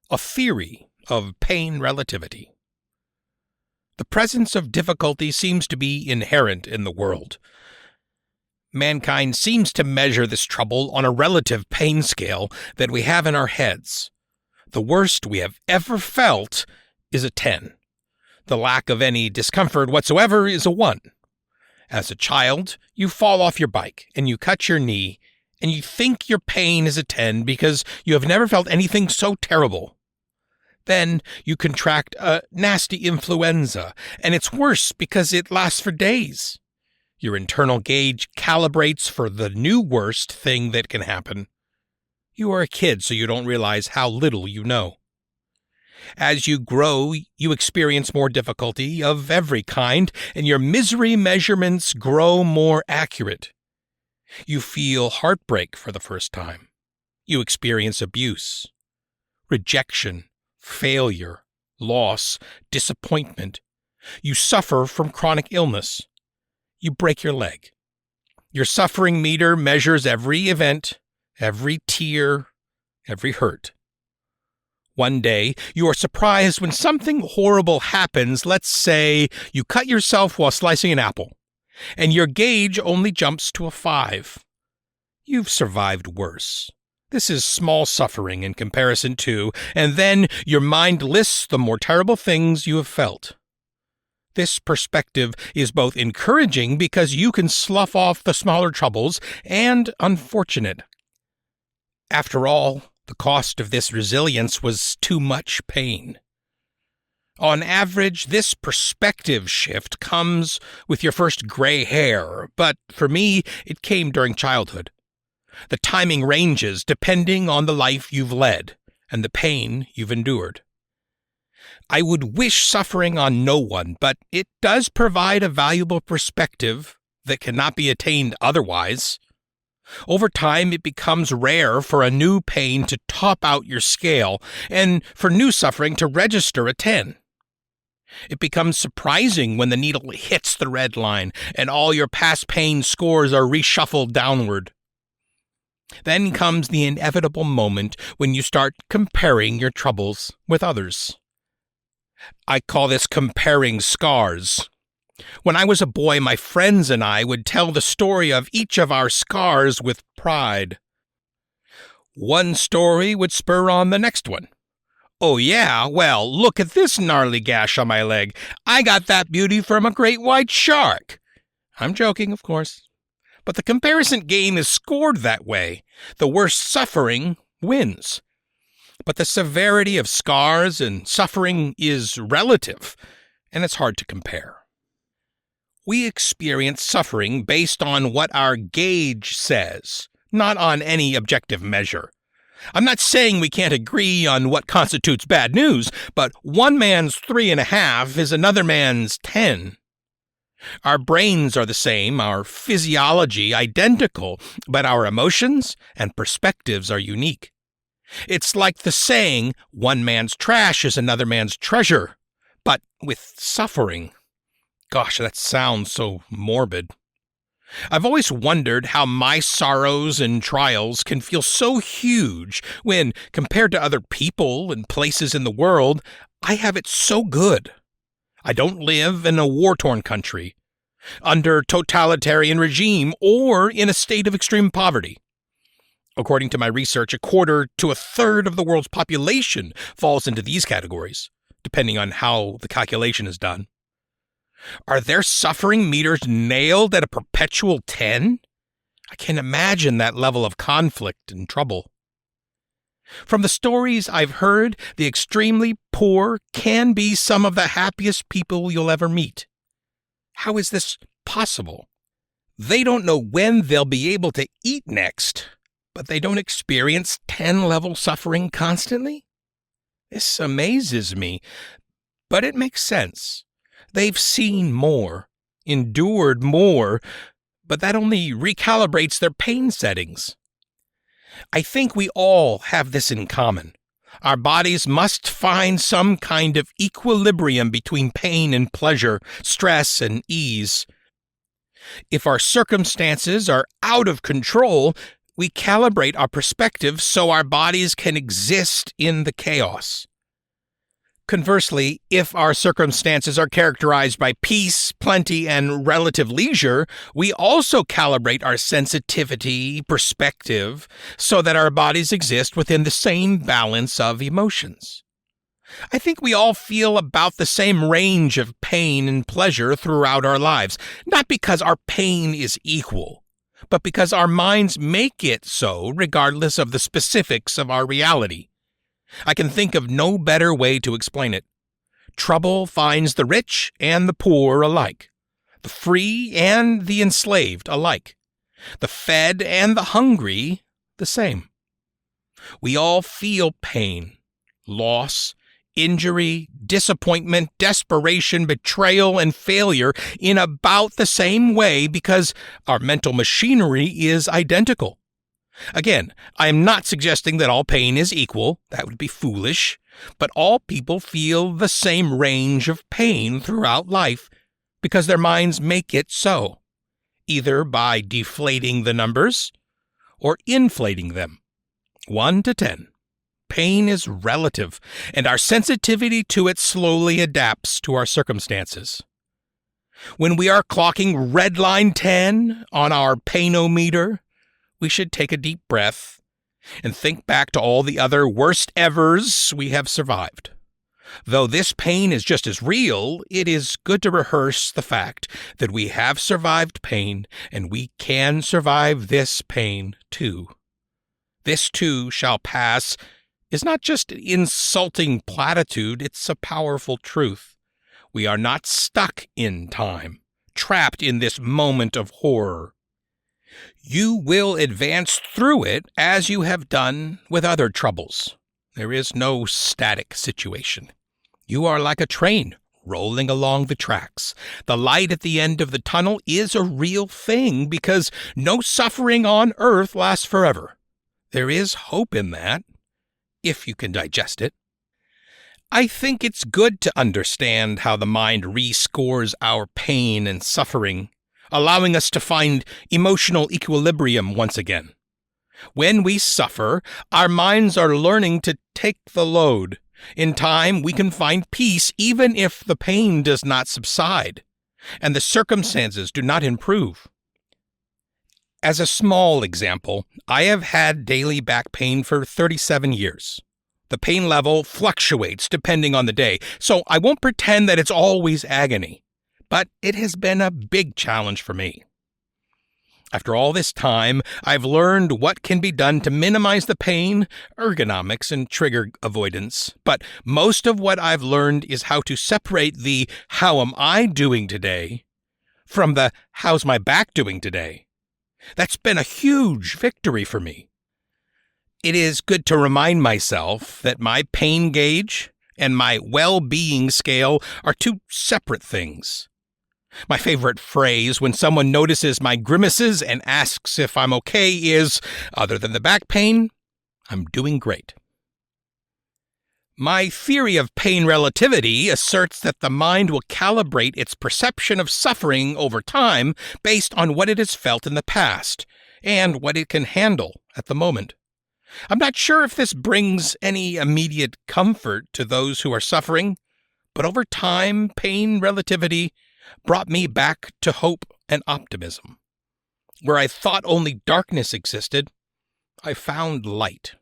A theory of pain relativity. The presence of difficulty seems to be inherent in the world. Mankind seems to measure this trouble on a relative pain scale that we have in our heads. The worst we have ever felt is a 10. The lack of any discomfort whatsoever is a 1. As a child, you fall off your bike and you cut your knee, and you think your pain is a 10 because you have never felt anything so terrible. Then you contract a nasty influenza, and it's worse because it lasts for days. Your internal gauge calibrates for the new worst thing that can happen. You are a kid, so you don't realize how little you know. As you grow, you experience more difficulty of every kind, and your misery measurements grow more accurate. You feel heartbreak for the first time. You experience abuse, rejection, failure, loss, disappointment. You suffer from chronic illness. You break your leg. Your suffering meter measures every event, every tear, every hurt. One day, you are surprised when something horrible happens. Let's say you cut yourself while slicing an apple, and your gauge only jumps to a 5. You've survived worse. This is small suffering in comparison to, and then your mind lists the more terrible things you have felt. This perspective is both encouraging because you can slough off the smaller troubles, and unfortunate. After all, the cost of this resilience was too much pain. On average, this perspective shift comes with your first gray hair, but for me, it came during childhood. The timing ranges depending on the life you've led and the pain you've endured. I would wish suffering on no one, but it does provide a valuable perspective that cannot be attained otherwise. Over time, it becomes rare for a new pain to top out your scale and for new suffering to register a 10. It becomes surprising when the needle hits the red line and all your past pain scores are reshuffled downward. Then comes the inevitable moment when you start comparing your troubles with others. I call this comparing scars. When I was a boy, my friends and I would tell the story of each of our scars with pride. One story would spur on the next one. Oh yeah, well, look at this gnarly gash on my leg. I got that beauty from a great white shark. I'm joking, of course. But the comparison game is scored that way. The worst suffering wins. But the severity of scars and suffering is relative, and it's hard to compare. We experience suffering based on what our gauge says, not on any objective measure. I'm not saying we can't agree on what constitutes bad news, but one man's 3.5 is another man's 10. Our brains are the same, our physiology identical, but our emotions and perspectives are unique. It's like the saying, one man's trash is another man's treasure, but with suffering. Gosh, that sounds so morbid. I've always wondered how my sorrows and trials can feel so huge when, compared to other people and places in the world, I have it so good. I don't live in a war-torn country, under totalitarian regime, or in a state of extreme poverty. According to my research, 1/4 to 1/3 of the world's population falls into these categories, depending on how the calculation is done. Are their suffering meters nailed at a perpetual 10? I can't imagine that level of conflict and trouble. From the stories I've heard, the extremely poor can be some of the happiest people you'll ever meet. How is this possible? They don't know when they'll be able to eat next, but they don't experience 10-level suffering constantly? This amazes me, but it makes sense. They've seen more, endured more, but that only recalibrates their pain settings. I think we all have this in common. Our bodies must find some kind of equilibrium between pain and pleasure, stress and ease. If our circumstances are out of control, We calibrate our perspective so our bodies can exist in the chaos. Conversely, if our circumstances are characterized by peace, plenty, and relative leisure, we also calibrate our sensitivity, perspective, so that our bodies exist within the same balance of emotions. I think we all feel about the same range of pain and pleasure throughout our lives, not because our pain is equal, but because our minds make it so regardless of the specifics of our reality. I can think of no better way to explain it. Trouble finds the rich and the poor alike, the free and the enslaved alike, the fed and the hungry the same. We all feel pain, loss, injury, disappointment, desperation, betrayal, and failure in about the same way because our mental machinery is identical. Again, I am not suggesting that all pain is equal. That would be foolish. But all people feel the same range of pain throughout life because their minds make it so, either by deflating the numbers or inflating them. 1 to 10. Pain is relative, and our sensitivity to it slowly adapts to our circumstances. When we are clocking redline 10 on our painometer, we should take a deep breath and think back to all the other worst evers we have survived. Though this pain is just as real, it is good to rehearse the fact that we have survived pain and we can survive this pain too. This too shall pass is not just an insulting platitude, it's a powerful truth. We are not stuck in time, trapped in this moment of horror. You will advance through it as you have done with other troubles. There is no static situation. You are like a train rolling along the tracks. The light at the end of the tunnel is a real thing because no suffering on earth lasts forever. There is hope in that, if you can digest it. I think it's good to understand how the mind rescores our pain and suffering, allowing us to find emotional equilibrium once again. When we suffer, our minds are learning to take the load. In time, we can find peace even if the pain does not subside and the circumstances do not improve. As a small example, I have had daily back pain for 37 years. The pain level fluctuates depending on the day, so I won't pretend that it's always agony. But it has been a big challenge for me. After all this time, I've learned what can be done to minimize the pain, ergonomics, and trigger avoidance. But most of what I've learned is how to separate the "how am I doing today" from the "how's my back doing today." That's been a huge victory for me. It is good to remind myself that my pain gauge and my well-being scale are two separate things. My favorite phrase when someone notices my grimaces and asks if I'm okay is, other than the back pain, I'm doing great. My theory of pain relativity asserts that the mind will calibrate its perception of suffering over time based on what it has felt in the past and what it can handle at the moment. I'm not sure if this brings any immediate comfort to those who are suffering, but over time, pain relativity brought me back to hope and optimism. Where I thought only darkness existed, I found light.